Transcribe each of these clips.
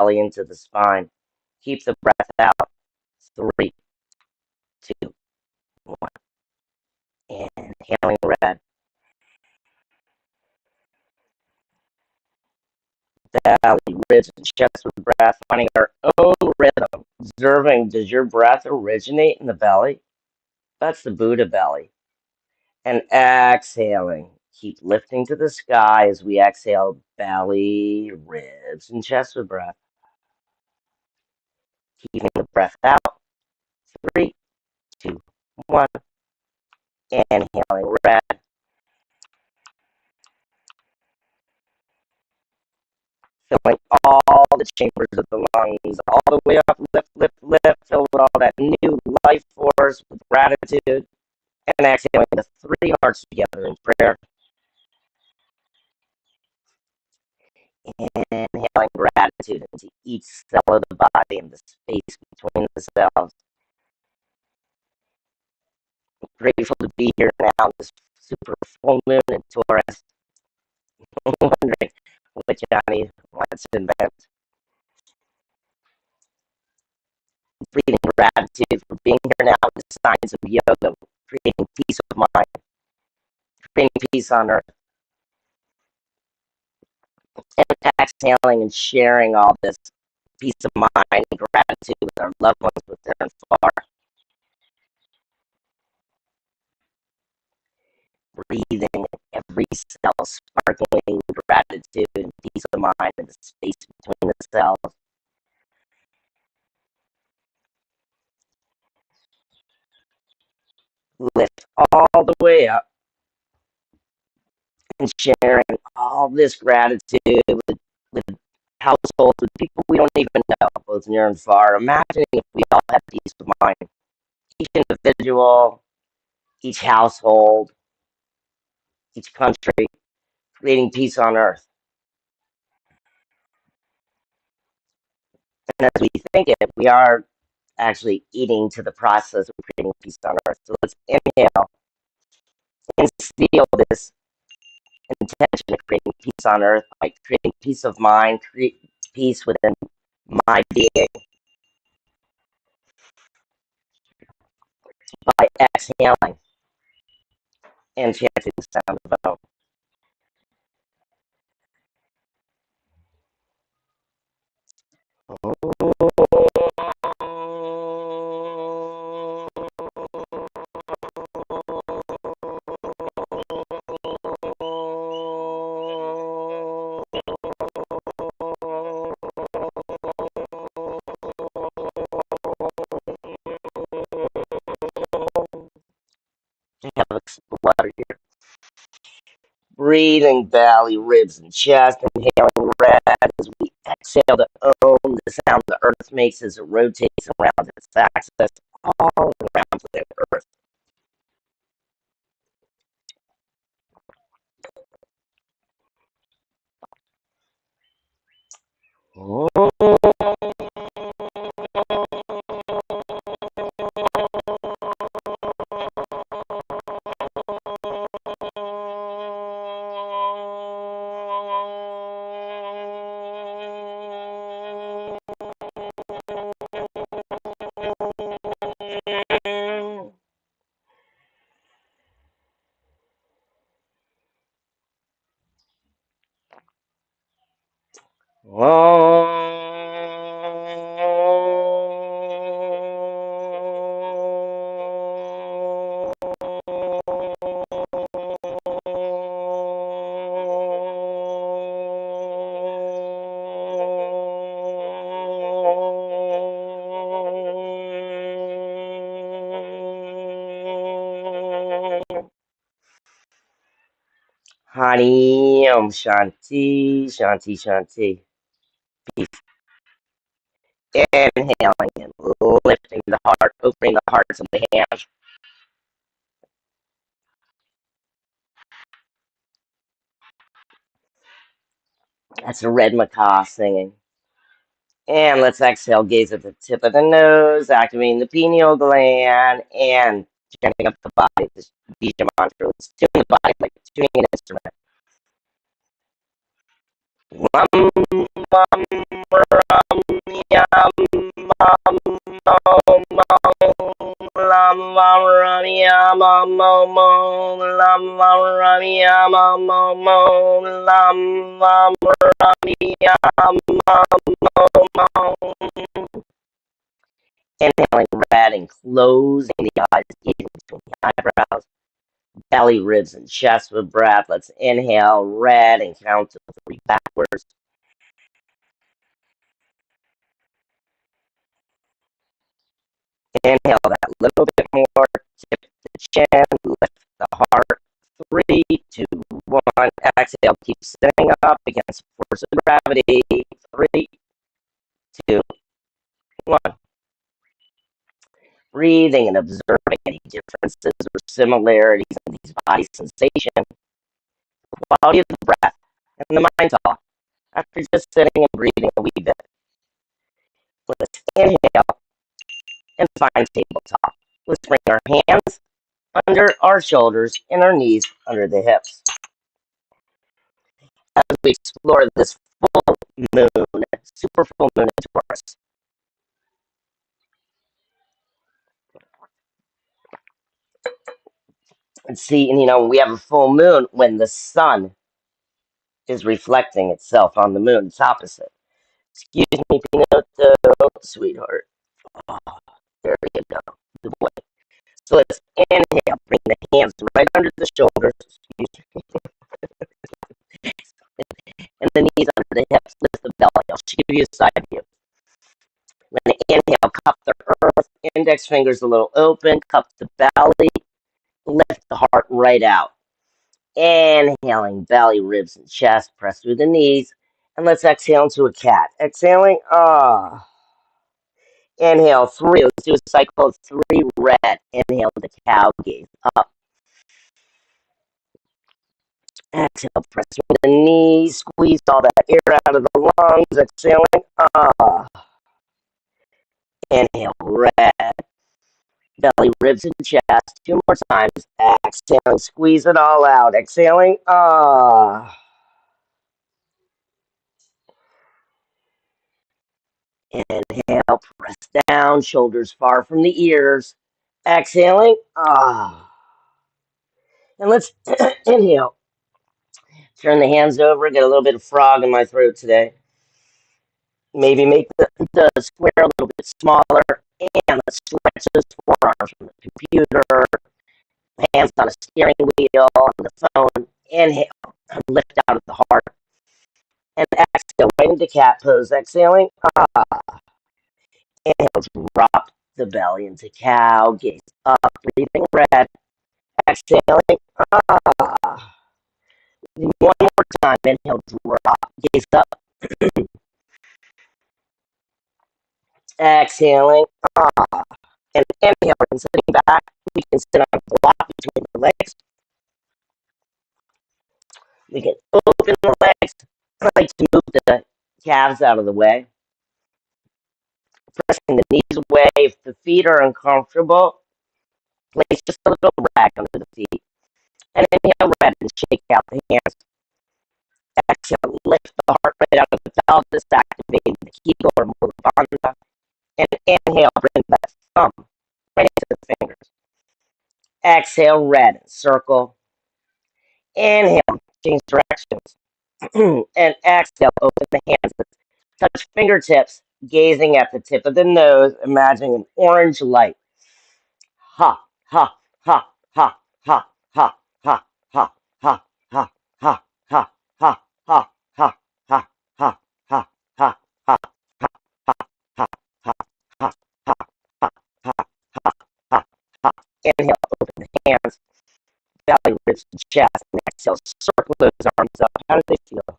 belly into the spine. Keep the breath out. 3, 2, 1. Inhaling red. Belly, ribs, and chest with breath, finding our own rhythm. Observing, does your breath originate in the belly? That's the Buddha belly. And exhaling. Keep lifting to the sky as we exhale, belly, ribs, and chest with breath. Keeping the breath out. 3, 2, 1. Inhaling red. Filling all the chambers of the lungs, all the way up, lift, lift, lift, fill with all that new life force with gratitude. And exhaling the 3 hearts together in prayer. Inhaling gratitude into each cell of the body and the space between the cells. I'm grateful to be here now, this super full moon in Taurus. Wondering what Johnny wants to invent. Breathing gratitude for being here now, the signs of yoga, creating peace of mind, creating peace on earth. And exhaling and sharing all this peace of mind and gratitude with our loved ones within and far. Breathing every cell, sparkling gratitude and peace of mind in the space between the cells. Lift all the way up and sharing all this gratitude with households, with people we don't even know, both near and far. Imagining if we all had peace of mind, each individual, each household, each country, creating peace on earth. And as we think it, we are actually eating to the process of creating peace on earth. So let's inhale and seal this intention of creating peace on earth by creating peace of mind, create peace within my being by exhaling and chanting the sound of Om. Have a water here. Breathing belly, ribs, and chest. Inhaling red as we exhale the Om, the sound the earth makes as it rotates around its axis, all around the earth. Hari Om Shanti, Shanti, Shanti. Peace. Inhaling and lifting the heart, opening the hearts of the hands. That's a red macaw singing. And let's exhale, gaze at the tip of the nose, activating the pineal gland, and turning up the body. This Bija mantra. Let's tune the body like tuning an instrument. Rum, bum, rum, rami yama mo mo lam lam rami yama mo mo. Inhaling red and closing the eyes, gazing between the eyebrows, belly, ribs, and chest with breath. Let's inhale red and count to 3 backwards. Inhale that little bit more. Tip the chin, lift the heart. 3, 2, 1. Exhale. Keep sitting up against force of gravity. 3, 2, 1. Breathing and observing any differences or similarities in these body sensations. Quality of the breath and the mind talk. After just sitting and breathing a wee bit. Let's inhale and find tabletop. Let's bring our hands under our shoulders and our knees under the hips. As we explore this full moon, super full moon in Taurus. And see, and we have a full moon when the sun is reflecting itself on the moon. It's opposite. Excuse me, Pinocchio, sweetheart. Oh, there you go. Good boy. So let's inhale. Bring the hands right under the shoulders. And the knees under the hips. Lift the belly. I'll give you a side view. When they inhale, cup the earth. Index fingers a little open. Cup the belly. Lift the heart right out. Inhaling, belly, ribs, and chest. Press through the knees. And let's exhale into a cat. Exhaling. Inhale, 3. Let's do a cycle of 3 red. Inhale the cow gaze up. Exhale, press through the knees. Squeeze all that air out of the lungs. Exhaling. Inhale, red. Belly, ribs, and chest. 2 more times. Exhaling, squeeze it all out. Exhaling. Inhale, press down, shoulders far from the ears. Exhaling. And let's inhale. Turn the hands over, get a little bit of frog in my throat today. Maybe make the square a little bit smaller. And let's stretch those forearms from the computer, hands on a steering wheel, on the phone. Inhale, lift out of the heart. And exhale, right into cat pose. Exhaling. Inhale, drop the belly into cow, gaze up, breathing red. Exhaling. One more time. Inhale, drop, gaze up. Exhaling. And inhale, and sitting back. We can sit on a block between the legs. We can open the legs. I like to move the calves out of the way. Pressing the knees away. If the feet are uncomfortable, place just a little rag under the feet. And inhale, red, and shake out the hands. Exhale, lift the heart right out of the pelvis, activating the Kegel or Mula Bandha. And inhale, bring that thumb right into the fingers. Exhale, red, circle. Inhale, change directions. And exhale, open the hands. Touch fingertips, gazing at the tip of the nose, imagining an orange light. Ha, ha, ha, ha, ha, ha, ha, ha, ha, ha, ha, ha, ha, ha, ha, ha, ha, ha, ha, ha, inhale, open the hands, belly, ribs, and chest, and exhale, circle those arms up. How do they feel?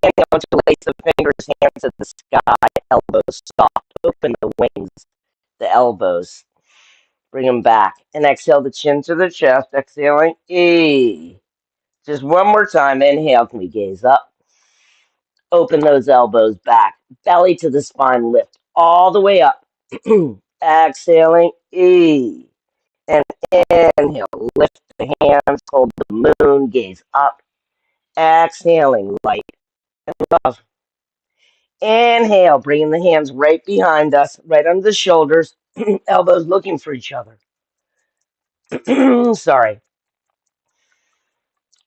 Inhale, interlace the fingers, hands to the sky, elbows soft. Open the wings, the elbows. Bring them back. And exhale the chin to the chest. Exhaling. E. Just one more time. Inhale. Can we gaze up? Open those elbows back. Belly to the spine. Lift all the way up. Exhaling. E. And inhale. Lift the hands. Hold the moon. Gaze up. Exhaling. Light and love. Inhale. Bringing the hands right behind us. Right under the shoulders. Elbows looking for each other. Sorry.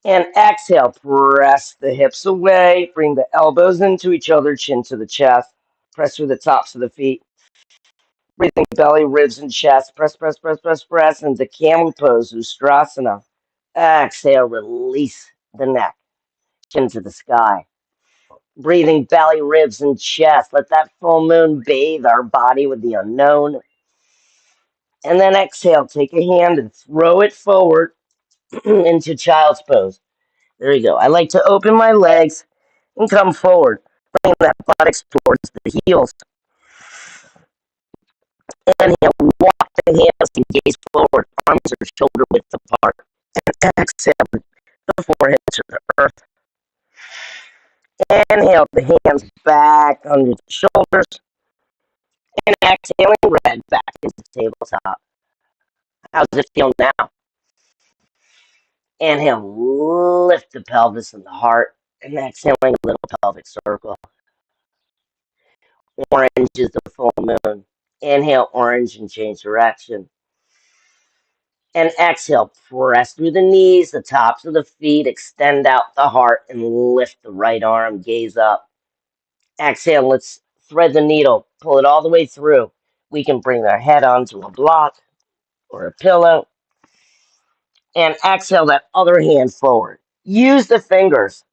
And exhale, press the hips away, bring the elbows into each other, chin to the chest, press through the tops of the feet, breathing belly, ribs, and chest, press, press, press, press, press into camel pose, Ustrasana. Exhale, release the neck, chin to the sky. Breathing belly, ribs, and chest. Let that full moon bathe our body with the unknown. And then exhale, take a hand and throw it forward into child's pose. There you go. I like to open my legs and come forward. Bring that buttocks towards the heels. Inhale, walk the hands and gaze forward. Arms are shoulder width apart. And exhale, the forehead to the earth. Inhale, the hands back under the shoulders. And exhaling, red back into tabletop. How's it feel now? Inhale, lift the pelvis and the heart. And exhaling, a little pelvic circle. Orange is the full moon. Inhale, orange, and change direction. And exhale, press through the knees, the tops of the feet, extend out the heart, and lift the right arm, gaze up. Exhale, let's thread the needle, pull it all the way through. We can bring our head onto a block or a pillow. And exhale that other hand forward. Use the fingers.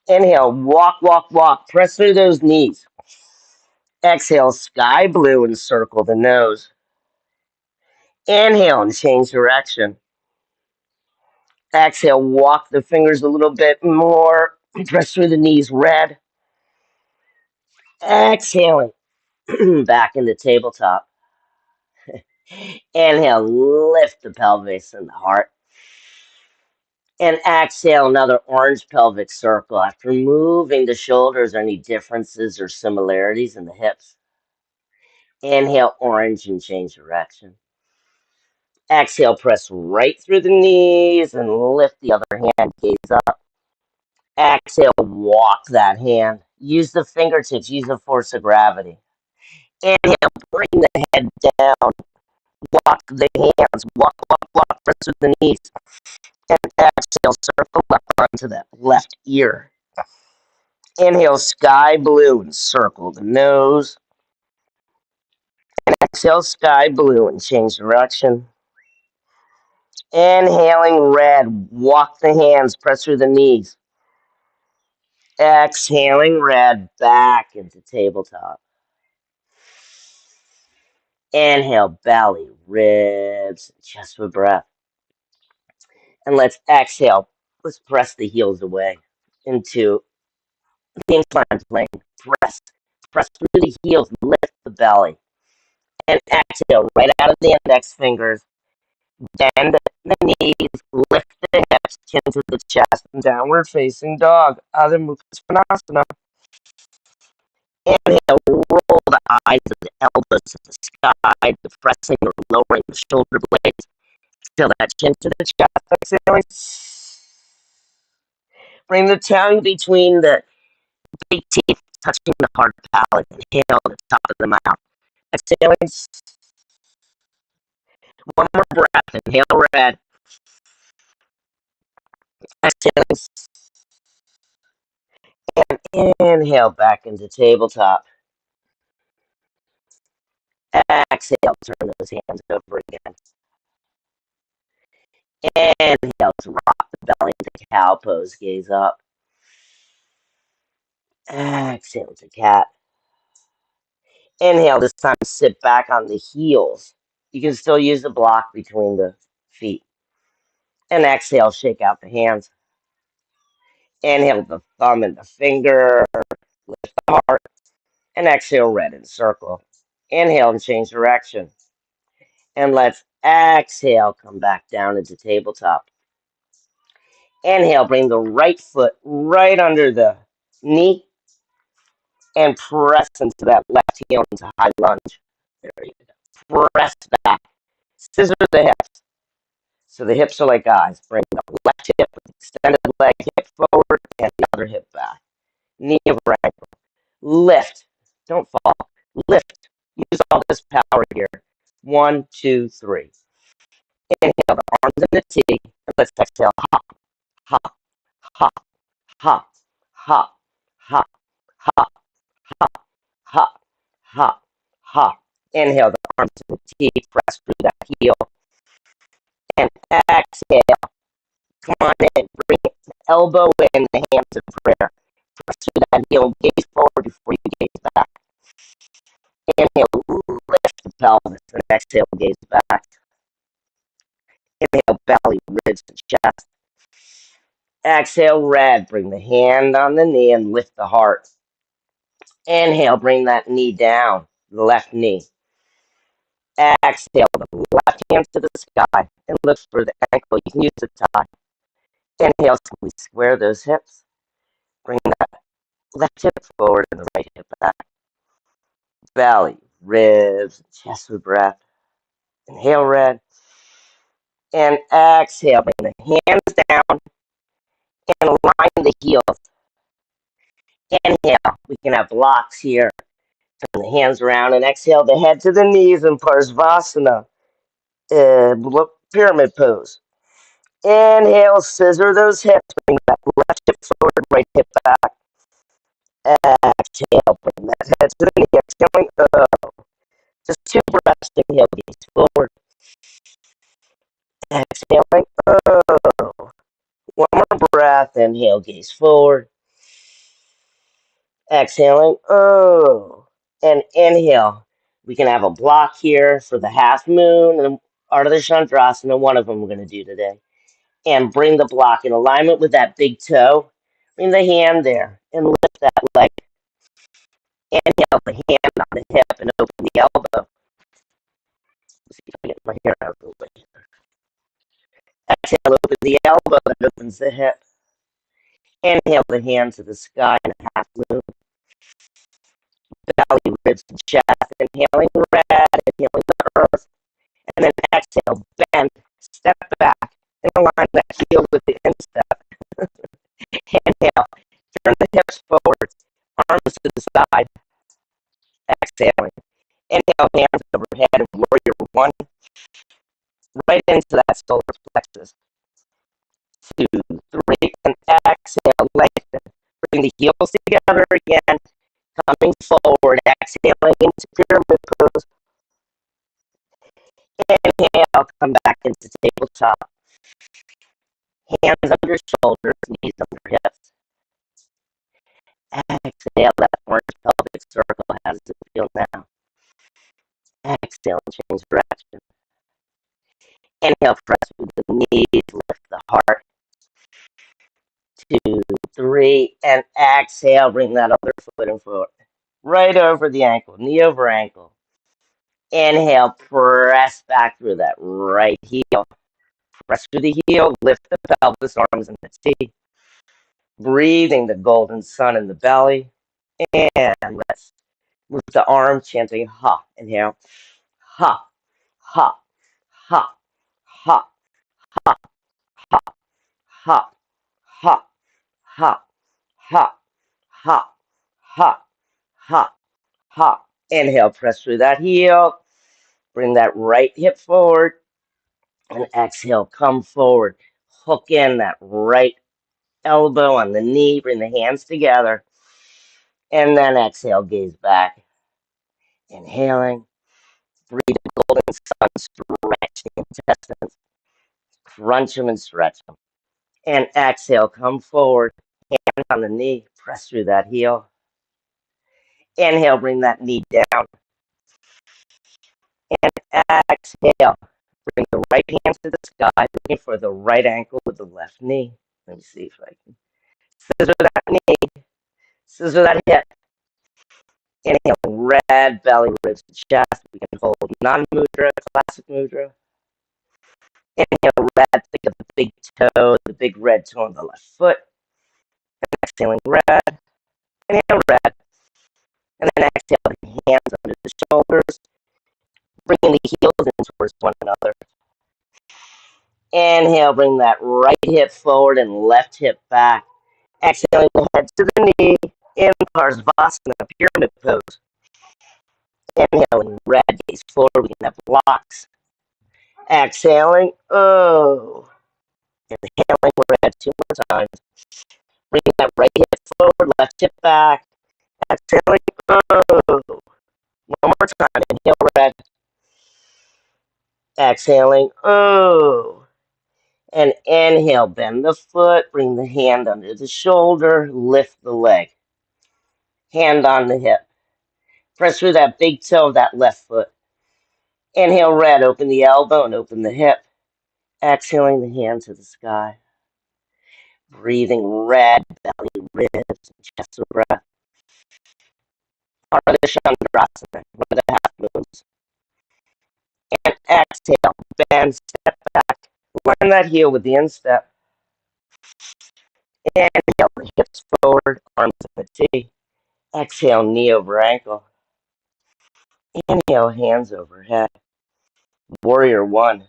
Inhale, walk, walk, walk. Press through those knees. Exhale, sky blue and circle the nose. Inhale and change direction. Exhale, walk the fingers a little bit more. Press through the knees, red. Exhaling, back into tabletop. Inhale, lift the pelvis and the heart. And exhale, another orange pelvic circle. After moving the shoulders, any differences or similarities in the hips? Inhale, orange, and change direction. Exhale, press right through the knees and lift the other hand, gaze up. Exhale, walk that hand. Use the fingertips, use the force of gravity. Inhale, bring the head down. Walk the hands. Walk, walk, walk. Press with the knees. And exhale, circle up onto that left ear. Inhale, sky blue and circle the nose. And exhale, sky blue and change direction. Inhaling red. Walk the hands. Press through the knees. Exhaling red. Back into tabletop. Inhale, belly, ribs, chest with breath. And let's exhale. Let's press the heels away into the incline plane. Press. Press through the heels. Lift the belly. And exhale right out of the index fingers. Bend the knees. Lift the hips. Chin to the chest. And downward facing dog. Adho Mukha Svanasana. Inhale. Roll the eyes of the elbows to the sky. Depressing or lowering the shoulder blades. Feel that chin to the chest. Exhaling. Bring the tongue between the big teeth, touching the hard palate. Inhale the top of the mouth. Exhaling. One more breath. Inhale red. Exhaling. And inhale back into tabletop. Exhale, turn those hands over again. Inhale to rock the belly into cow pose. Gaze up. Exhale to cat. Inhale, this time sit back on the heels. You can still use the block between the feet. And exhale, shake out the hands. Inhale the thumb and the finger. Lift the heart. And exhale, red and circle. Inhale and change direction. And let's exhale, come back down into tabletop. Inhale, bring the right foot right under the knee and press into that left heel into high lunge. There you go. Press back. Scissor the hips. So the hips are like eyes. Bring the left hip, extended leg, hip forward, and the other hip back. Knee over ankle. Lift. Don't fall. Lift. Use all this power here. 1, 2, 3. Inhale the arms in the T. And let's exhale. Hop, hop, ha, ha, ha, ha, ha, ha, ha, ha, ha. Inhale the arms to the teeth, press through that heel, and exhale. Come on in, bring the elbow in, the hands in prayer. Press through that heel, gaze forward before you gaze back. Inhale, lift the pelvis, and exhale, gaze back. Inhale, belly, ribs, and chest. Exhale, red. Bring the hand on the knee and lift the heart. Inhale, bring that knee down, the left knee. Exhale, the left hand to the sky and look for the ankle. You can use the tie. Inhale, we square those hips. Bring that left hip forward and the right hip back. Belly, ribs, chest with breath. Inhale, red. And exhale, bring the hands down and align the heels. Inhale, we can have blocks here. Turn the hands around and exhale the head to the knees in Parsvasana, pyramid pose. Inhale, scissor those hips, bring that left hip forward, right hip back. Exhale, bring that head to the knee, exhaling, just 2 breaths, inhale, gaze forward. Exhaling, one more breath, inhale, gaze forward. Exhaling, and inhale. We can have a block here for the half moon and Ardha Chandrasana, one of them we're going to do today. And bring the block in alignment with that big toe. Bring the hand there and lift that leg. Inhale the hand on the hip and open the elbow. Let's see if I get my hair out of the way. Exhale, open the elbow that opens the hip. Inhale the hand to the sky in a half moon. Belly, ribs, and chest. Inhaling red, inhaling the earth. And then exhale, bend, step back, and align that heel with the instep. Inhale, turn the hips forward, arms to the side. Exhaling. Inhale, hands overhead and warrior one. Right into that solar plexus. 2, 3, and exhale, lengthen. Bring the heels together again. Coming forward, exhaling into pyramid pose. Inhale, come back into tabletop. Hands under shoulders, knees under hips. Exhale, that orange pelvic circle. How does it feel now? Exhale, change direction. Inhale, press with the knees, lift the heart. 2, 3, and exhale, bring that other foot in forward. Right over the ankle, knee over ankle. Inhale, press back through that right heel. Press through the heel, lift the pelvis, arms in the T. Breathing the golden sun in the belly. And let's move the arm, chanting ha. Inhale, ha, ha, ha, ha, ha, ha, ha, ha, ha, ha, ha, ha, ha, ha. Inhale, press through that heel. Bring that right hip forward. And exhale, come forward. Hook in that right elbow on the knee. Bring the hands together. And then exhale, gaze back. Inhaling. Breathe the golden sun, stretch the intestines. Crunch them and stretch them. And exhale, come forward. Hand on the knee. Press through that heel. Inhale, bring that knee down. And exhale. Bring the right hand to the sky. Looking for the right ankle with the left knee. Let me see if I can scissor that knee. Scissor that hip. Inhale, red belly, ribs, and chest. We can hold non-mudra, classic mudra. Inhale, red. Think of the big toe, the big red toe on the left foot. And exhaling red. Inhale, red. And then exhale, the hands under the shoulders. Bringing the heels in towards one another. Inhale, bring that right hip forward and left hip back. Exhaling the head to the knee in Parsvasana, pyramid pose. Inhaling red, gaze forward, we can have blocks. Exhaling, Inhaling red 2 more times. Bring that right hip forward, left hip back. Exhaling. Oh. One more time. Inhale red. Exhaling. Oh. And inhale. Bend the foot. Bring the hand under the shoulder. Lift the leg. Hand on the hip. Press through that big toe of that left foot. Inhale red. Open the elbow and open the hip. Exhaling the hand to the sky. Breathing red. Belly, ribs, and chest of breath. Ardha Chandrasana. One of the half moons. And exhale. Bend. Step back. Line that heel with the instep. Inhale, the hips forward, arms in the T. Exhale, knee over ankle. Inhale, hands overhead. Warrior one.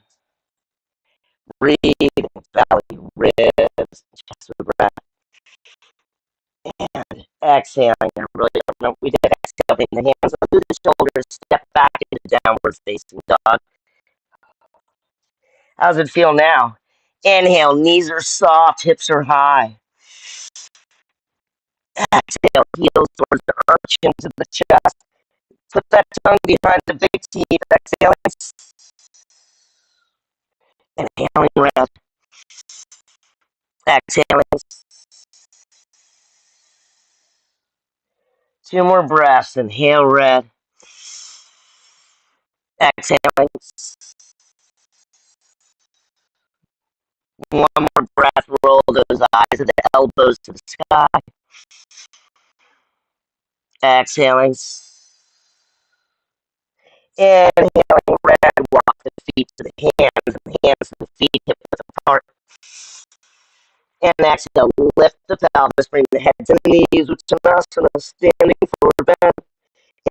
Breathing, belly, ribs, chest with breath. And exhaling. I really don't know what we did. Exhaling the hands under the shoulders. Step back into downward facing dog. How's it feel now? Inhale, knees are soft, hips are high. Exhale, heels towards the arch into the chest. Put that tongue behind the big teeth. Exhaling. Inhaling red. Exhaling. 2 more breaths. Inhale red. Exhaling. 1 more breath. Roll those eyes and the elbows to the sky. Exhaling. Inhaling red. Walk the feet to the hands and the hands to the feet. Hip width apart. And exhale. Lift the pelvis. Bring the head to the knees. Uttanasana. Standing forward bend.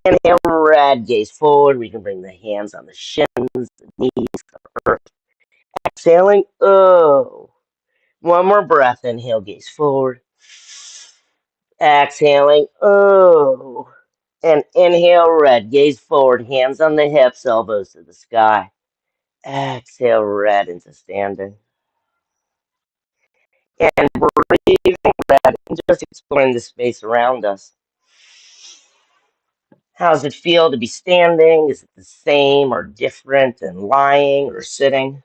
Inhale red. Gaze forward. We can bring the hands on the shins, the knees, the earth. Exhaling. Oh. 1 more breath. Inhale, gaze forward. Exhaling. Oh. And inhale, red. Gaze forward. Hands on the hips, elbows to the sky. Exhale, red into standing. And breathing red. And just exploring the space around us. How does it feel to be standing? Is it the same or different than lying or sitting?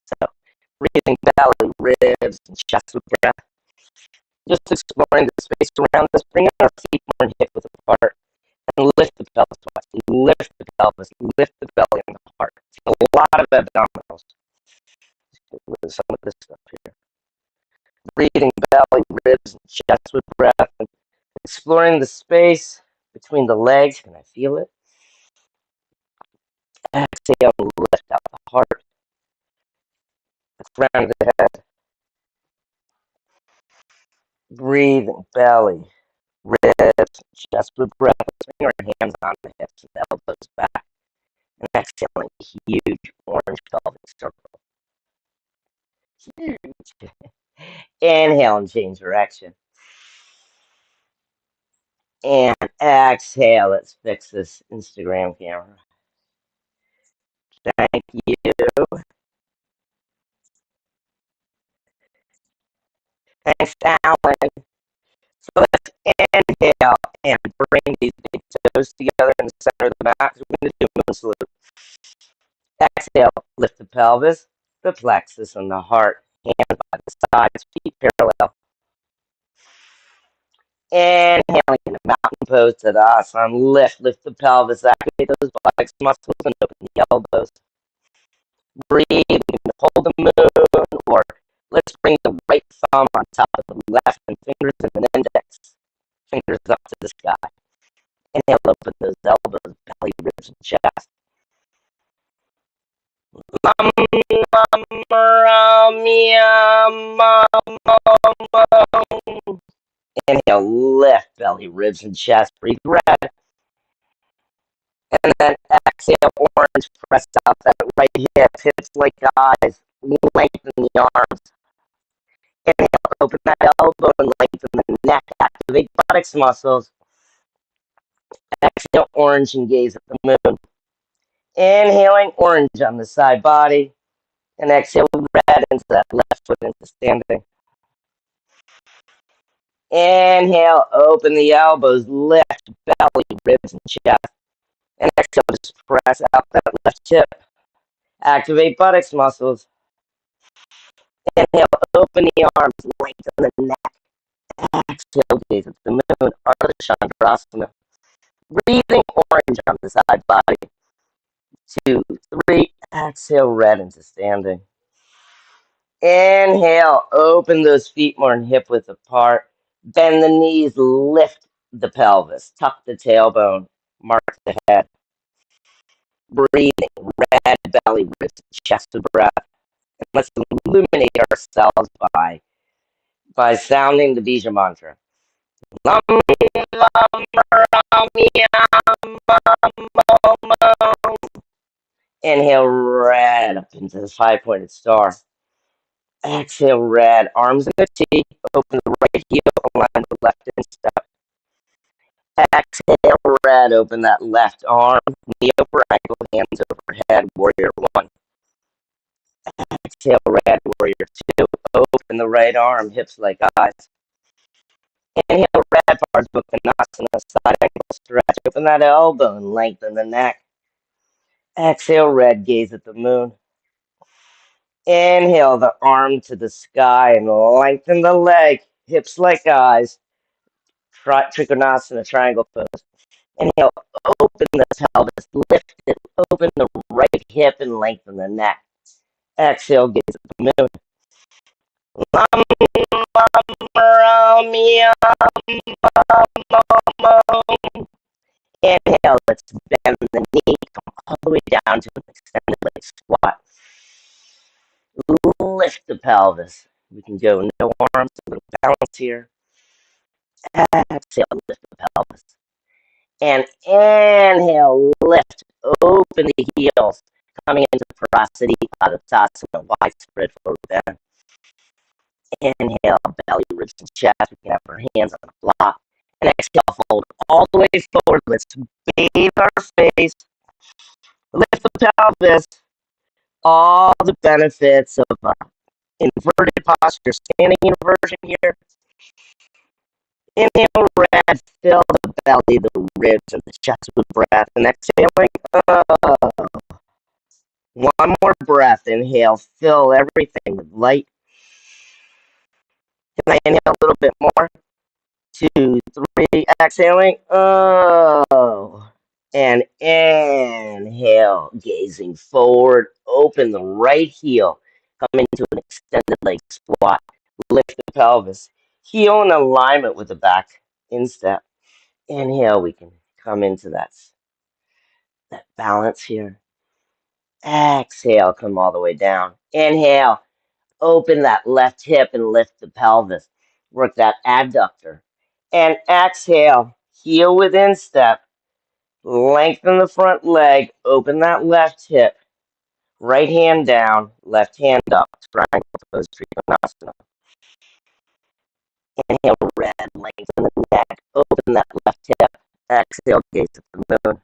So, breathing belly, ribs, and chest with breath. Just exploring the space around us, bringing our feet more and hip width apart, and lift the pelvis, lift the pelvis, lift the belly and the heart. A lot of abdominals with some of this stuff here. Breathing belly, ribs, and chest with breath, and exploring the space between the legs. Can I feel it? Exhale and lift out the heart, the crown of the head. Breathing belly, ribs, chest with breath. Bring our hands on the hips and the elbows back. And exhaling, huge orange pelvic circle. Huge. Inhale and change direction. And exhale. Let's fix this Instagram camera. Thank you. Thanks, Alan. So let's inhale and bring these big toes together in the center of the mat. We're going to do a moon salute. Exhale, lift the pelvis, the plexus, and the heart. Hands by the sides, feet parallel. Inhaling in a mountain pose to the Tadasana. Lift the pelvis, activate those buttocks muscles, and open the elbows. Breathe, hold the moon, or let's bring the right thumb on top of the left and fingers and an index. Fingers up to the sky. Inhale, open those elbows, belly, ribs, and chest. Inhale, lift belly, ribs, and chest. Breathe red. And then exhale, orange. Press out that right hip. Hips like eyes. Lengthen the arms. Inhale, open that elbow and lengthen the neck. Activate buttocks muscles. Exhale, orange, and gaze at the moon. Inhaling, orange on the side body. And exhale, red into that left foot into standing. Inhale, open the elbows, lift belly, ribs, and chest. And exhale, just press out that left hip. Activate buttocks muscles. Inhale, open the arms, lengthen the neck. Exhale, gaze at the moon, Ardha Chandrasana. Breathing orange on the side body. 2, 3, exhale, red into standing. Inhale, open those feet more than hip width apart. Bend the knees, lift the pelvis, tuck the tailbone, mark the head. Breathing, red belly, ribs, chest to breath. And let's illuminate ourselves by sounding the Bija mantra. Lam, lam, ram, yam, inhale, red up into the 5-pointed star. Exhale, red. Arms in the T. Open the right heel, align the left instep. Exhale, red. Open that left arm. Knee over ankle, hands overhead. Warrior 1. Exhale, red. Warrior 2. Open the right arm, hips like eyes. Inhale, red. Parsvakonasana, side ankle stretch. Open that elbow and lengthen the neck. Exhale, red. Gaze at the moon. Inhale the arm to the sky and lengthen the leg, hips like eyes. Trikonasana, triangle pose. Inhale, open the pelvis, lift it, open the right hip and lengthen the neck. Exhale, gaze at the moon. Lam, ram, yam, inhale, let's bend the knee, come all the way down to an extended leg squat. Lift the pelvis. We can go no arms, a little balance here. Exhale, lift the pelvis. And inhale, lift, open the heels, coming into Parasati widespread forward bend. Inhale, belly, ribs, and chest. We can have our hands on the block. And exhale, fold all the way forward. Let's bathe our face. Lift the pelvis. All the benefits of inverted posture, standing inversion here. Inhale, red, fill the belly, the ribs, and the chest with breath. And exhaling, one more breath. Inhale, fill everything with light. Can I inhale a little bit more? 2, 3, exhaling. And inhale, gazing forward. Open the right heel. Come into an extended leg squat. Lift the pelvis. Heel in alignment with the back instep. Inhale, we can come into that balance here. Exhale, come all the way down. Inhale, open that left hip and lift the pelvis. Work that adductor. And exhale, heel with instep. Lengthen the front leg, open that left hip. Right hand down, left hand up. Triangle pose, Trikonasana. Inhale, red, lengthen the neck, open that left hip. Exhale, gaze at the moon.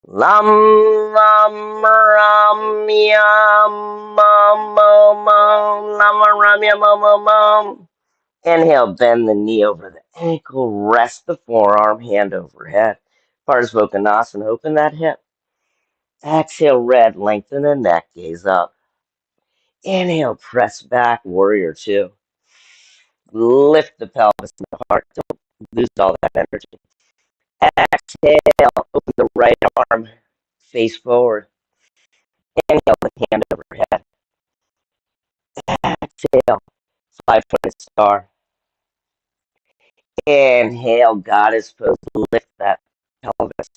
Lam, lam, ram, yam, lam, ram, yam. Inhale, bend the knee over the ankle, rest the forearm, hand overhead. Parsvakonasana, open that hip. Exhale, red, lengthen the neck, gaze up. Inhale, press back, warrior 2. Lift the pelvis and the heart. Don't lose all that energy. Exhale, open the right arm, face forward. Inhale, the hand overhead. Exhale, 5-pointed star. Inhale, goddess pose. Lift that pelvis.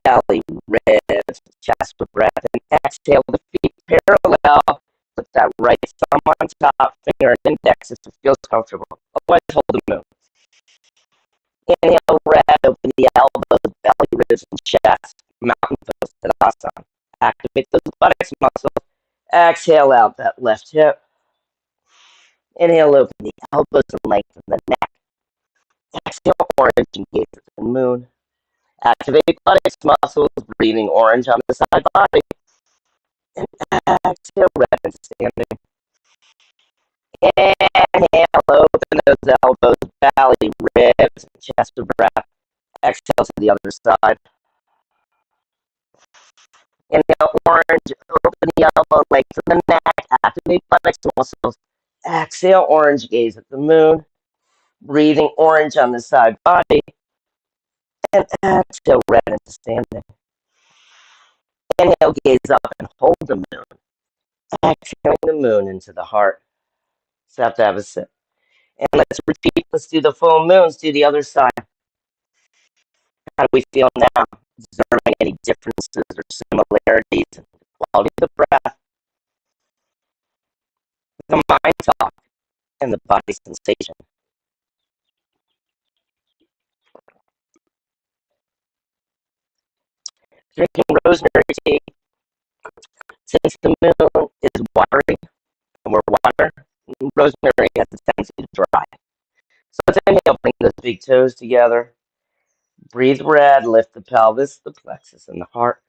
Belly, ribs, chest with breath. And exhale, the feet parallel. Put that right thumb on top, finger and index if it feels comfortable. Otherwise, hold the moon. Inhale, red, open the elbows, belly, ribs, and chest. Mountain pose, Tadasana. Activate those buttocks muscles. Exhale out that left hip. Inhale, open the elbows and lengthen the neck. Exhale, orange and gaze at the moon. Activate buttocks muscles, breathing orange on the side body. And exhale, red and standing. Inhale, open those elbows, belly, ribs, and chest with breath. Exhale to the other side. Inhale, orange, open the elbow, lengthen the neck, activate buttocks muscles. Exhale, orange, gaze at the moon. Breathing orange on the side body. And exhale, red and standing. Inhale, gaze up and hold the moon. Exhaling the moon into the heart. So have to have a sip. And let's repeat. Let's do the full moon. Let's do the other side. How do we feel now? Observing any differences or similarities in the quality of the breath, the mind talk, and the body sensation. Drinking rosemary tea. Since the moon is watery and we're water, rosemary has a tendency to dry. So let's inhale, bring those big toes together. Breathe red, lift the pelvis, the plexus, and the heart.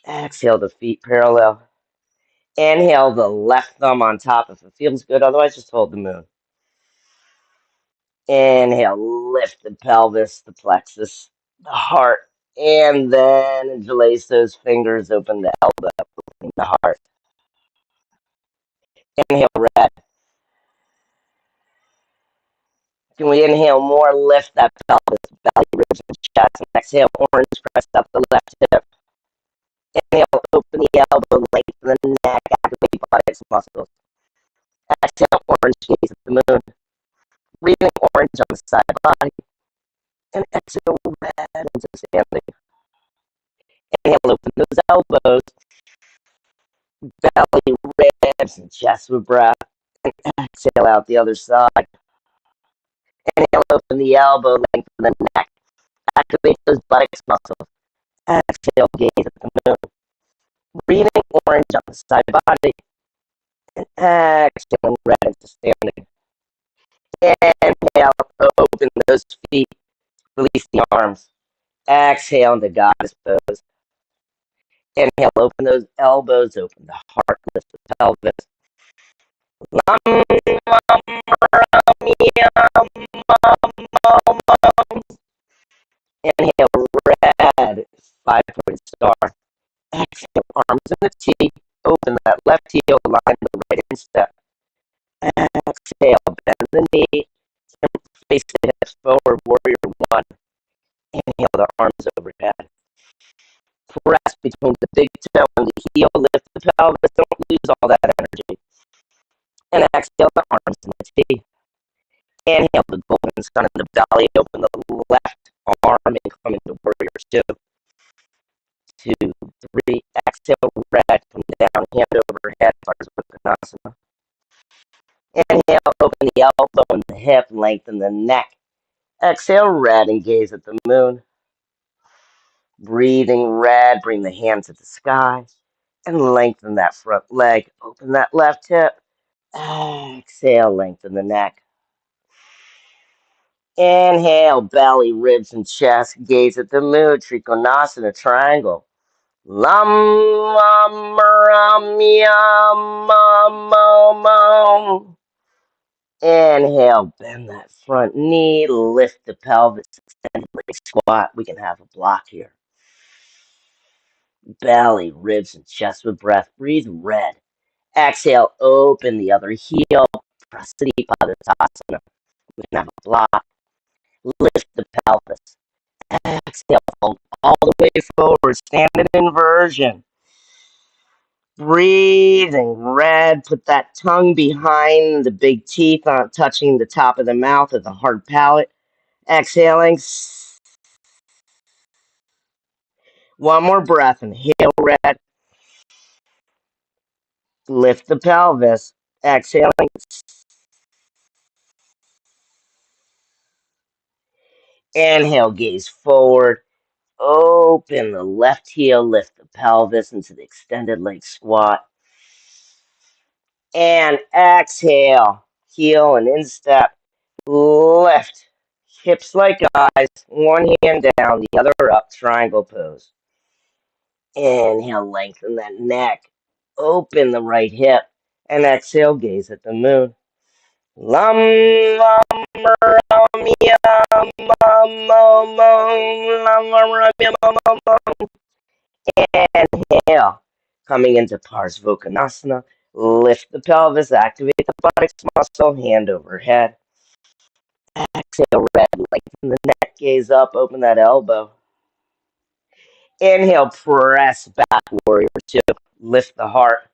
Exhale, the feet parallel. Inhale, the left thumb on top if it feels good. Otherwise, just hold the moon. Inhale, lift the pelvis, the plexus, the heart. And then interlace those fingers, open the elbow, open the heart. Inhale, red. Can we inhale more? Lift that pelvis, belly, ribs, and chest. And exhale, orange, press up the left hip. Inhale, open the elbow, lengthen the neck, activate buttocks muscles. Exhale, orange, gaze at the moon. Breathing orange on the side body. And exhale, red into standing. Inhale, open those elbows, belly, ribs, and chest with breath. And exhale out the other side. Inhale, open the elbow, lengthen the neck. Activate those buttocks muscles. Exhale, gaze at the moon. Breathing orange on the side body. And exhaling red into standing. Inhale, open those feet. Release the arms. Exhale into goddess pose. Inhale, open those elbows, open the heart, lift the pelvis. Inhale, red, 5-point star. Exhale, arms in the T. Open that left heel, line the right instep. Exhale, bend the knee. Face the hips forward, warrior one. Inhale, the arms overhead. Press between the big toe and the heel. Lift the pelvis. Don't lose all that energy. And exhale, the arms in the T. Inhale, the golden sun in the belly. Open the left arm and come into warrior two. 2, 3. Exhale, red. Come down, hand overhead. Vinyasa. Inhale, open the elbow and the hip. Lengthen the neck. Exhale, red, and gaze at the moon. Breathing red, bring the hands to the sky. And lengthen that front leg. Open that left hip. Exhale, lengthen the neck. Inhale, belly, ribs, and chest. Gaze at the moon. Trikonasana, triangle. Lam, lam, ram, yam, mom. Inhale, bend that front knee. Lift the pelvis. Extend leg squat. We can have a block here. Belly, ribs, and chest with breath. Breathe red. Exhale, open the other heel. Prasadipadasana. We can have a block. Lift the pelvis. Exhale, fold all the way forward. Standing inversion. Breathing red. Put that tongue behind the big teeth, on touching the top of the mouth of the hard palate. Exhaling. One more breath. Inhale red. Lift the pelvis. Exhaling. Inhale, gaze forward. Open the left heel, lift the pelvis into the extended leg squat. And exhale. heel and instep. Lift. Hips like eyes. One hand down, the other up. Triangle pose. Inhale, lengthen that neck. Open the right hip. And exhale, gaze at the moon. Lam lam ram yam mum mum lam ram yam mum mum. Inhale, coming into Parsvottanasana. Lift the pelvis, activate the buttocks muscle, hand overhead. Exhale, red, lengthen the neck, gaze up, open that elbow. Inhale, press back, warrior two. Lift the heart.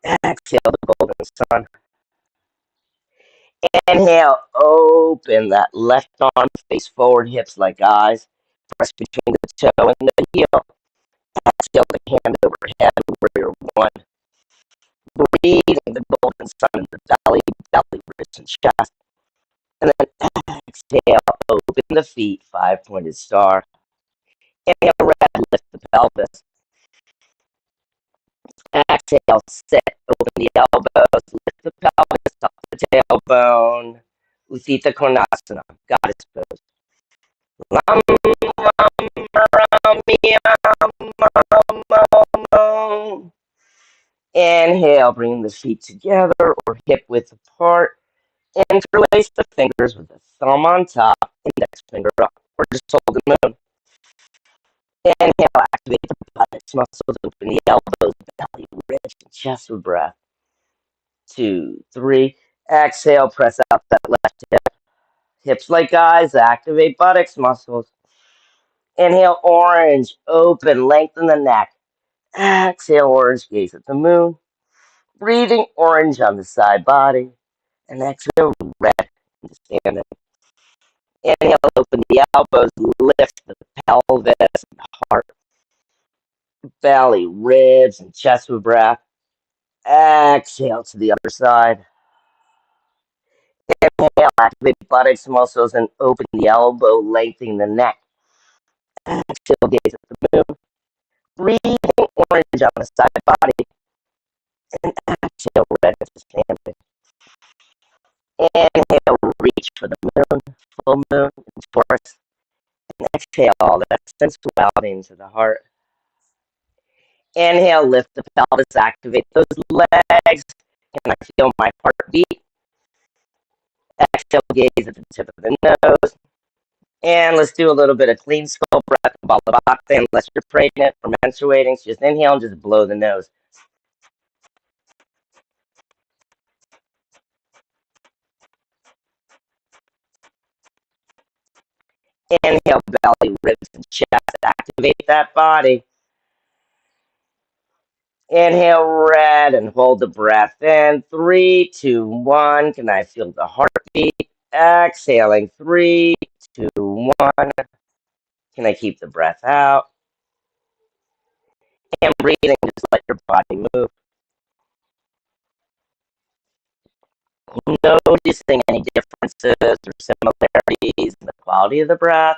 Exhale, the golden sun. Inhale, open that left arm, face forward, hips like eyes. Press between the toe and the heel. Exhale, the hand overhead, warrior one. Breathing the golden sun in the belly, ribs, and chest. And then exhale, open the feet, five-pointed star. Inhale, red, lift the pelvis. Exhale, sit, open the elbows, lift the pelvis, tuck the tailbone. Uthita Konasana, goddess pose. Lam, lam, ram, yam, mum. Inhale, bring the feet together or hip width apart. Interlace the fingers with the thumb on top, index finger up, or just hold the moon. Inhale, activate the buttocks muscles, open the elbows, belly, ribs, and chest with breath. 2, 3. Exhale, press out that left hip. Hips like eyes, activate buttocks muscles. Inhale, orange, open, lengthen the neck. Exhale, orange, gaze at the moon. Breathing orange on the side body. And exhale, red, standing. Inhale, open the elbows, lift the pelvis and the heart, belly, ribs, and chest with breath. Exhale to the other side. Inhale, activate buttocks muscles and open the elbow, lengthening the neck. Exhale, gaze at the moon. Breathing orange on the side body. And exhale, red as standing. Inhale, reach for the moon, full moon, and Taurus. And exhale all that sensuality into the heart. Inhale, lift the pelvis, activate those legs. Can I feel my heartbeat? Exhale, gaze at the tip of the nose. And let's do a little bit of clean skull breath, Balavata, unless you're pregnant or menstruating. So just inhale and just blow the nose. Inhale, belly, ribs, and chest. Activate that body. Inhale, red, and hold the breath in. 3, 2, 1. Can I feel the heartbeat? Exhaling. 3, 2, 1. Can I keep the breath out? And breathing, just let your body move. Noticing any differences or similarities in the quality of the breath.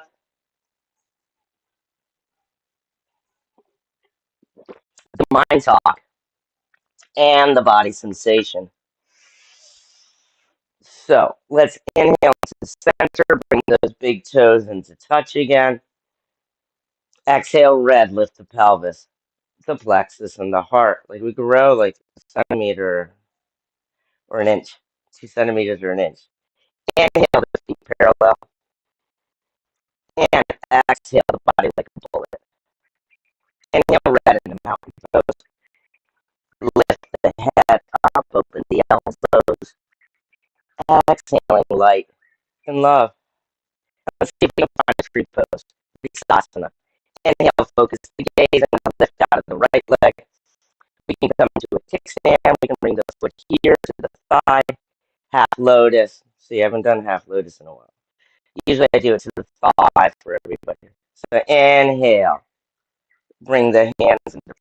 The mind talk and the body sensation. So let's inhale to the center, bring those big toes into touch again. Exhale, red, lift the pelvis, the plexus, and the heart. Like we grow like a centimeter or an inch, 2 centimeters or an inch. Inhale, the feet parallel. And exhale, the body like a bullet. Inhale, red in the mountain pose. Lift the head up, open the elbows. Exhaling light and love. Let's see if we can find a tree pose. Vinyasa. Inhale, focus the gaze, and lift out of the right leg. We can come into a kickstand. We can bring the foot here to the thigh. Half lotus. See, I haven't done half lotus in a while. Usually I do it to the thigh for everybody. So inhale. Bring the hands into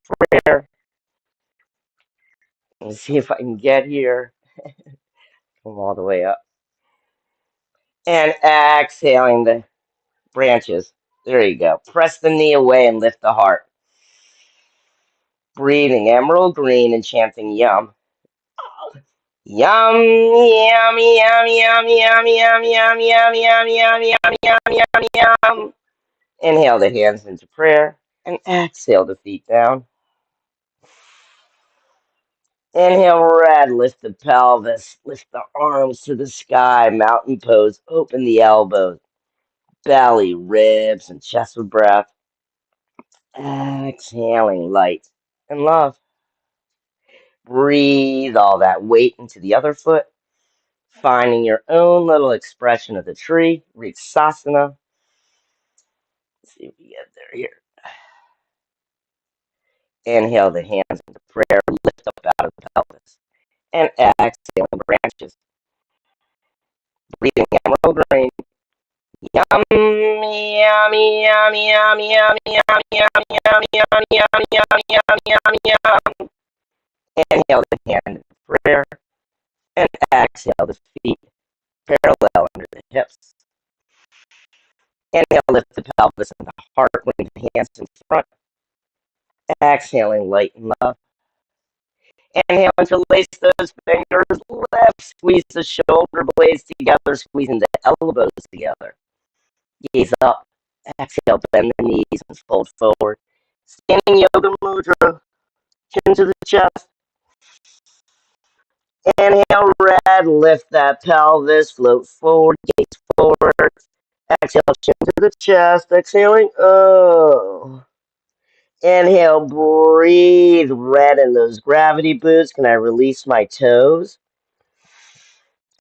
prayer. Let's see if I can get here. Come all the way up. And exhaling the branches. There you go. Press the knee away and lift the heart. Breathing emerald green and chanting yum. Yum, yum, yum, yum, yum, yum, yum, yum, yum, yum, yum, yum, yum, yum. Inhale the hands into prayer and exhale the feet down. Inhale, red, lift the pelvis, lift the arms to the sky, mountain pose, open the elbows, belly, ribs, and chest with breath. Exhaling light and love. Breathe all that weight into the other foot, finding your own little expression of the tree, Sasana. Let's see if we get there here. Inhale the hands into prayer, lift up out of the pelvis, and exhale branches. Breathing emerald green. Yum, yum, yum, yum, yum, yum, yum, yum, yum, yum, yum, yum, yum, yum. Inhale the hand into prayer, and exhale the feet parallel under the hips. Inhale, lift the pelvis and the heart with the hands in front. Exhaling, light and love. Inhale, interlace those fingers. Left, squeeze the shoulder blades together, squeezing the elbows together. Gaze up. Exhale, bend the knees and fold forward. Standing yoga mudra. Chin to the chest. Inhale, red. Lift that pelvis. Float forward. Gaze forward. Exhale, chin to the chest. Exhaling. Oh. Inhale, breathe. Red in those gravity boots. Can I release my toes?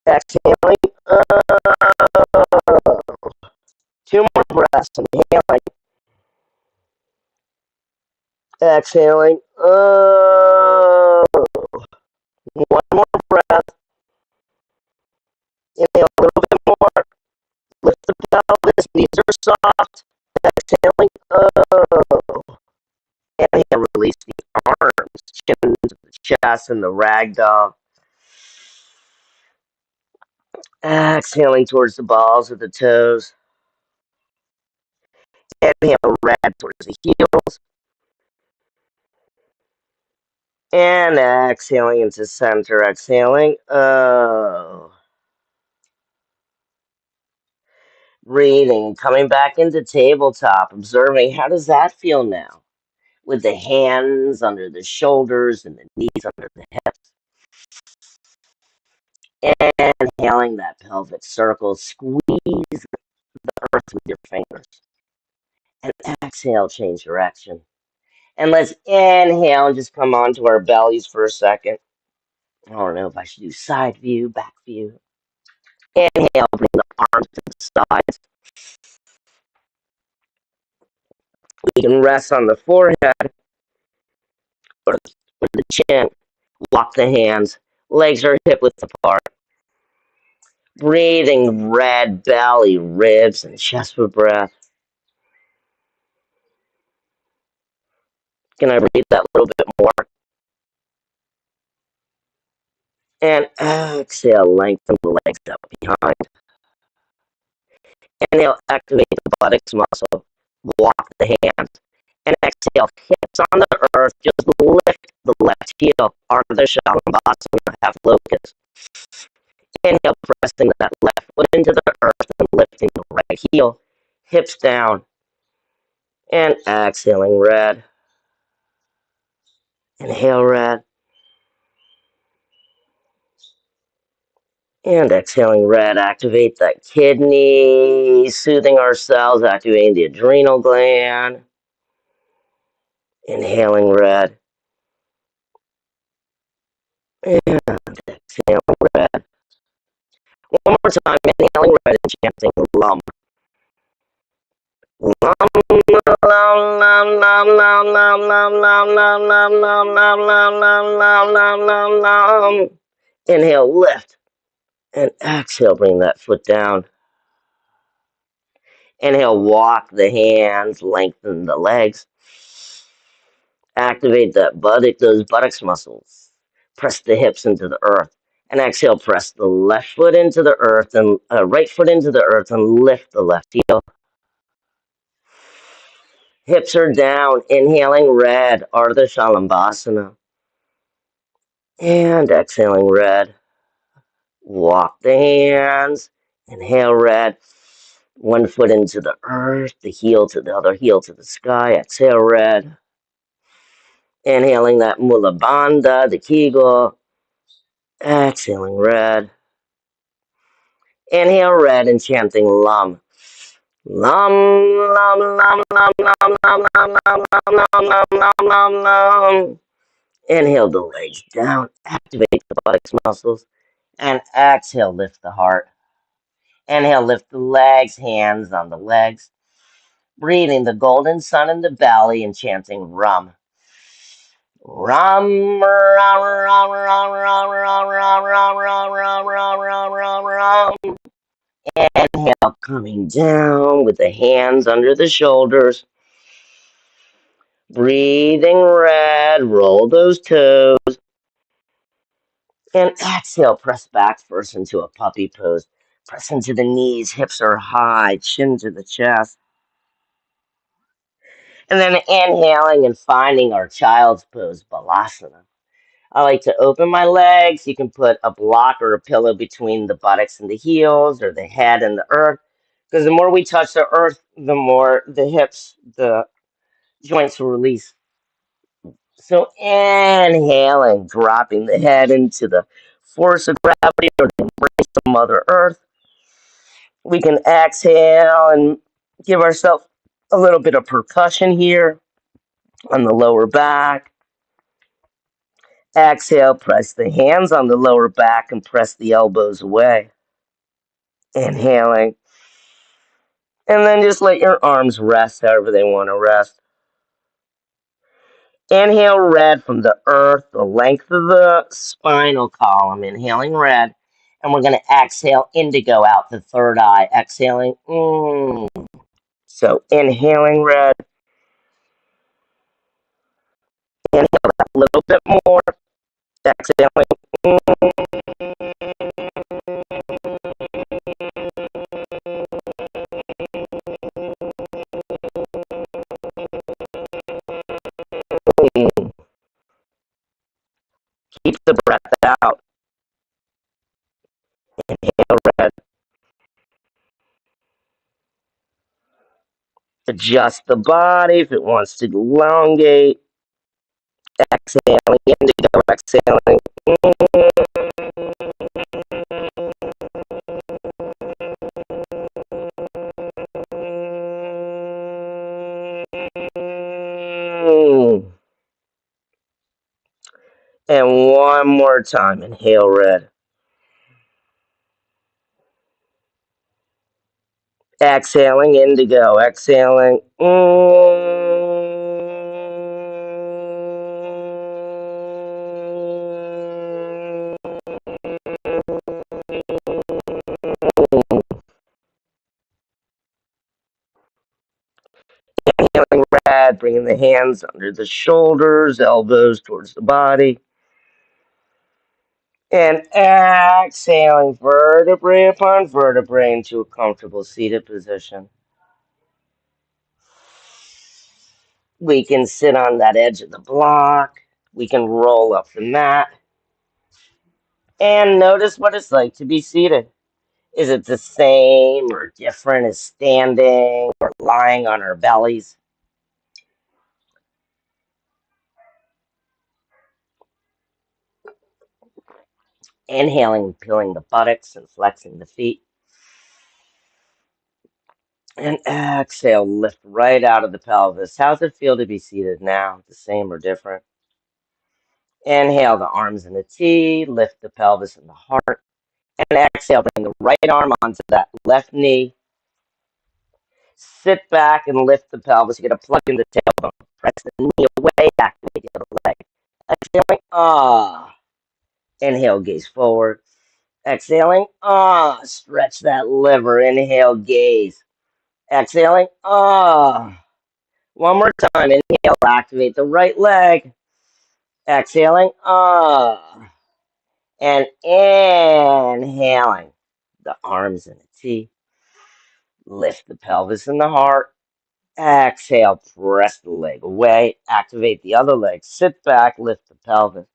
Exhaling. Two more breaths. Inhaling. Exhaling. One more breath. Inhale a little bit more. Lift the pelvis. Knees are soft. Exhaling. Inhale, release the arms. Chin to the chest and the ragdoll. Exhaling towards the balls of the toes. Inhale, red towards the heels. And exhaling into center. Exhaling. Oh. Breathing. Coming back into tabletop. Observing how does that feel now? With the hands under the shoulders and the knees under the hips. Inhaling that pelvic circle. Squeeze the earth with your fingers. And exhale, change direction. And let's inhale and just come onto our bellies for a second. I don't know if I should do side view, back view. Inhale, bring the arms to the sides. We can rest on the forehead or the chin. Lock the hands. Legs are hip width apart. Breathing red belly, ribs, and chest with breath. Can I breathe that a little bit more? And exhale, lengthen the legs up behind. Inhale, activate the buttocks muscle. Walk the hands. And exhale, hips on the earth. Just lift the left heel. Ardha Shalabhasana, half locust. Inhale, pressing that left foot into the earth and lifting the right heel. Hips down. And exhaling, red. Inhale, red. And exhaling, red. Activate that kidney. Soothing ourselves, activating the adrenal gland. Inhaling, red. And exhaling, red. One more time, inhaling red and chanting lum. Lum, lum, lum, lum, lum, lum, lum, lum, lum, lum, lum, lum, lum, lum, lum, lum, lum. Inhale, lift. And exhale, bring that foot down. Inhale, walk the hands, lengthen the legs. Activate that buttock, those buttocks muscles. Press the hips into the earth. And exhale, press the left foot into the earth and right foot into the earth and lift the left heel. Hips are down. Inhaling red, Ardha Shalabhasana. And exhaling red. Walk the hands. Inhale red. One foot into the earth, the heel to the other heel to the sky. Exhale red. Inhaling that Mula Bandha, the Kegel. Exhaling red. Inhale red and chanting Lam. Lam, lam, lam, lam, lam, lam, lam, lam, lam, lam, lam, lam, lam. Inhale the legs down, activate the buttocks muscles, and exhale, lift the heart. Inhale, lift the legs, hands on the legs. Breathing the golden sun in the belly and chanting Rum. Rum, rum, rum, rum, rum, rum, rum, rum, rum, rum, rum, rum, rum, rum. Inhale, coming down with the hands under the shoulders. Breathing red, roll those toes. And exhale, press back first into a puppy pose. Press into the knees, hips are high, chin to the chest. And then inhaling and finding our child's pose, Balasana. I like to open my legs. You can put a block or a pillow between the buttocks and the heels or the head and the earth. Because the more we touch the earth, the more the hips, the joints will release. So inhaling, dropping the head into the force of gravity or the embrace of Mother Earth. We can exhale and give ourselves a little bit of percussion here on the lower back. Exhale, press the hands on the lower back and press the elbows away. Inhaling. And then just let your arms rest however they want to rest. Inhale red from the earth, the length of the spinal column. Inhaling red. And we're going to exhale indigo out the third eye. Exhaling. So inhaling red. Inhale that a little bit more. Exhaling. Keep the breath out. Inhale red. Adjust the body if it wants to elongate. Exhaling indigo. Exhaling. And one more time. Inhale red. Exhaling indigo. Exhaling. Inhaling red. Bringing the hands under the shoulders, elbows towards the body. And exhaling vertebrae upon vertebrae into a comfortable seated position. We can sit on that edge of the block. We can roll up the mat. And notice what it's like to be seated. Is it the same or different as standing or lying on our bellies? Inhaling, peeling the buttocks and flexing the feet. And exhale, lift right out of the pelvis. How's it feel to be seated now? The same or different? Inhale the arms in a T, lift the pelvis and the heart. And exhale, bring the right arm onto that left knee. Sit back and lift the pelvis. You're going to plug in the tailbone. Press the knee away, activate the other leg. Exhaling, Inhale, gaze forward. Exhaling, stretch that liver. Inhale, gaze. Exhaling, One more time. Inhale, activate the right leg. Exhaling, And inhaling the arms in a T. Lift the pelvis and the heart. Exhale, press the leg away. Activate the other leg. Sit back, lift the pelvis.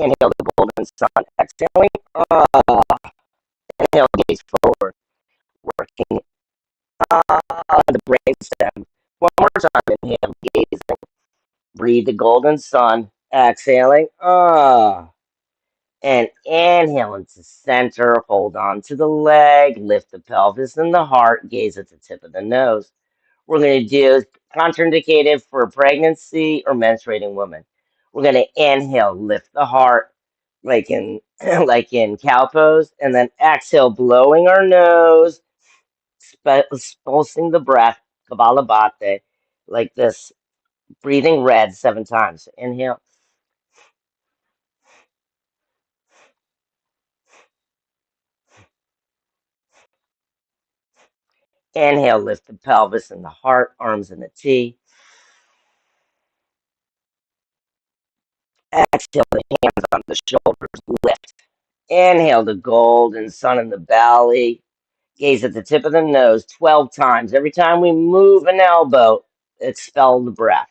Inhale the golden sun. Exhaling. Inhale, gaze forward. Working the brainstem. One more time. Inhale, gazing. Breathe the golden sun. Exhaling. And inhale into center. Hold on to the leg. Lift the pelvis and the heart. Gaze at the tip of the nose. We're going to do contraindicated for pregnancy or menstruating women. We're going to inhale, lift the heart, like in like in cow pose, and then exhale, blowing our nose, expulsing the breath, Kapalabhati, like this, breathing red 7 times. Inhale, inhale, lift the pelvis and the heart, arms in a T. Exhale, the hands on the shoulders, lift. Inhale, the golden sun in the belly. Gaze at the tip of the nose 12 times. Every time we move an elbow, expel the breath.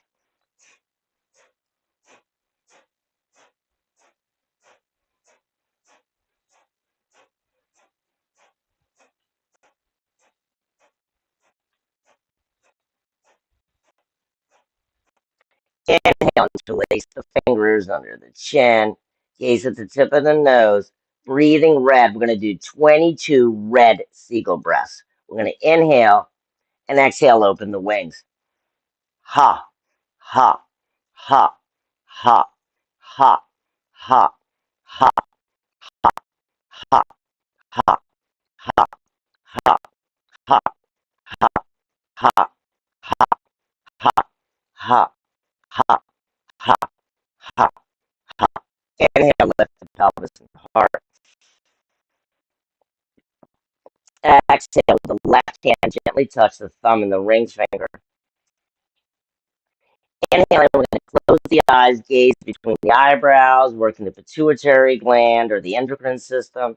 Inhale, interlace the fingers under the chin. Gaze at the tip of the nose. Breathing red. We're going to do 22 red seagull breaths. We're going to inhale and exhale, open the wings. Ha, ha, ha, ha, ha, ha, ha, ha, ha, ha, ha, ha, ha, ha, ha, ha, ha, ha, ha, ha. Inhale, lift the pelvis and heart. Exhale, the left hand gently touch the thumb and the ring finger. Inhaling, we're going to close the eyes, gaze between the eyebrows, working the pituitary gland or the endocrine system.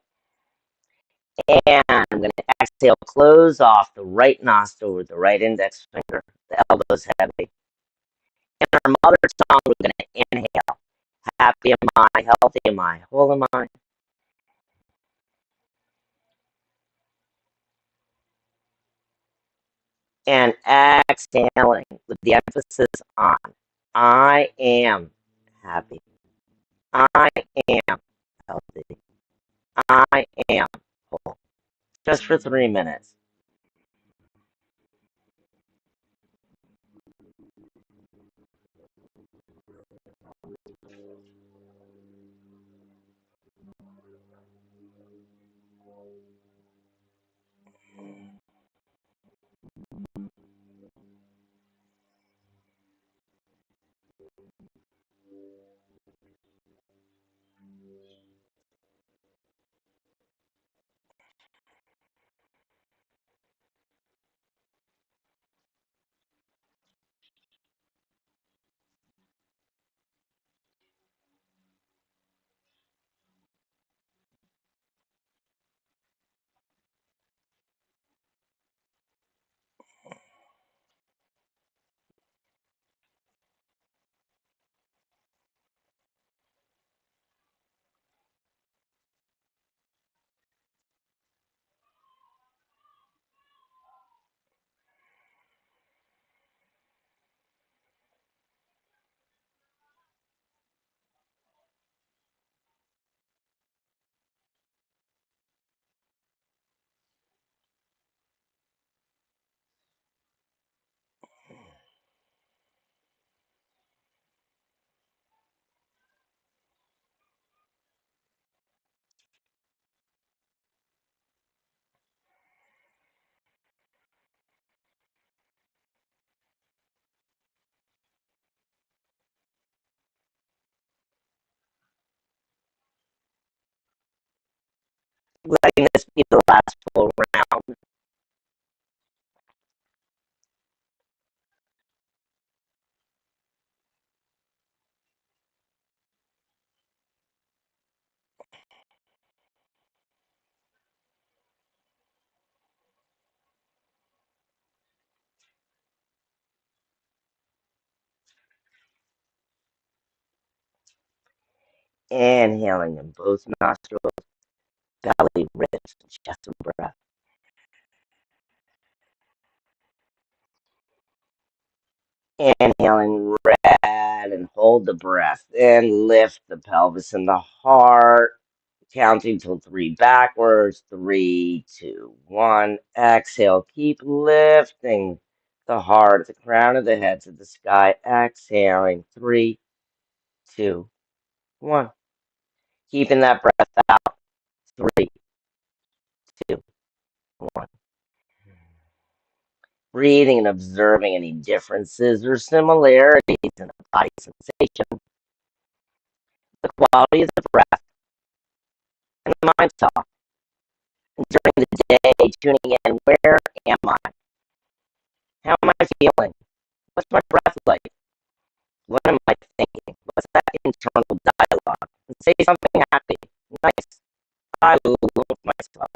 And I'm going to exhale, close off the right nostril with the right index finger. The elbow's heavy. In our mother tongue, we're going to inhale. Happy am I, healthy am I, whole am I. And exhaling with the emphasis on I am happy. I am healthy. I am whole. Just for 3 minutes. Letting this be the last full round. Inhaling in both nostrils, belly, ribs, chest and breath. Inhaling red and hold the breath. And lift the pelvis and the heart. Counting till 3 backwards. 3, 2, 1. Exhale. Keep lifting the heart, the crown of the head to the sky. Exhaling. 3, 2, 1. Keeping that breath out. 3, 2, 1. Breathing and observing any differences or similarities in the body sensation, the quality of the breath, and the mind talk. And during the day, tuning in, where am I? How am I feeling? What's my breath like? What am I thinking? What's that internal dialogue? And say something happy, nice. I love myself.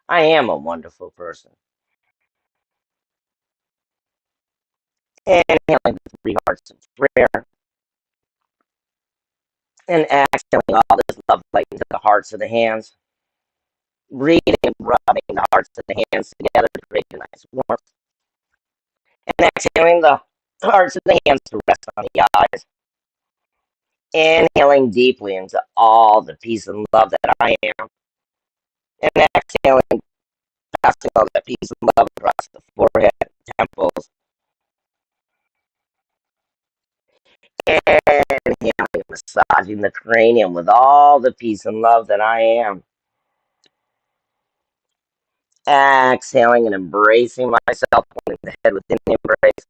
I am a wonderful person. Inhaling the 3 hearts of prayer. And exhaling all this love light into the hearts of the hands. Breathing and rubbing the hearts of the hands together to create a nice warmth. And exhaling the hearts of the hands to rest on the eyes. Inhaling deeply into all the peace and love that I am. And exhaling, passing all that peace and love across the forehead, temples. Inhaling, massaging the cranium with all the peace and love that I am. Exhaling and embracing myself, holding the head within the embrace.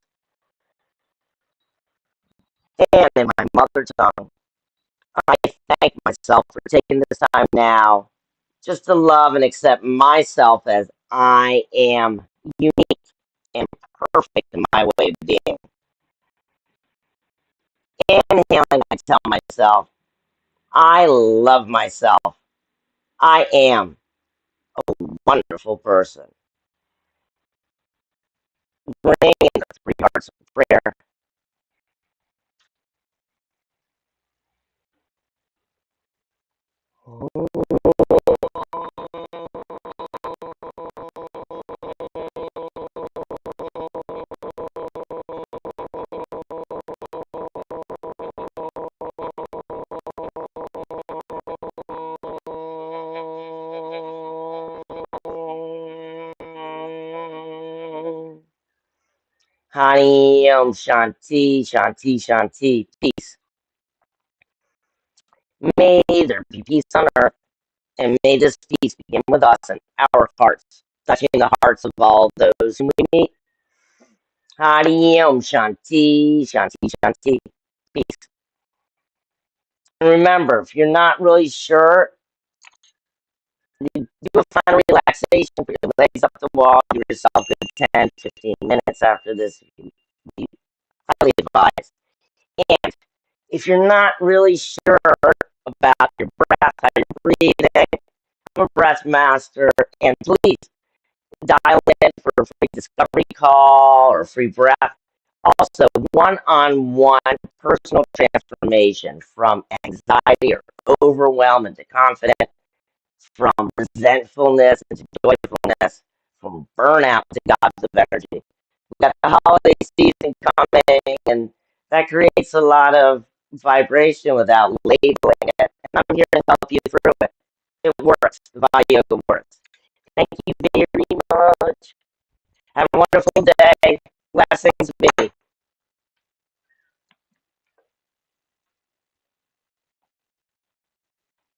And in my mother tongue, I thank myself for taking this time now just to love and accept myself as I am unique and perfect in my way of being. Inhaling, I tell myself, I love myself. I am a wonderful person. Bring in the 3 hearts of prayer. Hani Om Shanti, Shanti, Shanti, peace. May there be peace on earth, and may this peace begin with us and our hearts, touching the hearts of all those whom we meet. Hari Om Shanti, Shanti, Shanti, peace. And remember, if you're not really sure, you do a final relaxation, put your legs up the wall, give yourself a 10, 15 minutes after this. You highly advised. And if you're not really sure about your breath, how you're breathing, I'm a breath master, and please dial in for a free discovery call or free breath. Also, one-on-one personal transformation from anxiety or overwhelm into confidence, from resentfulness into joyfulness, from burnout to gobs of energy. We've got the holiday season coming, and that creates a lot of vibration without labeling it. And I'm here to help you through it. It works. Devaya Yoga works. Thank you very much. Have a wonderful day. Blessings.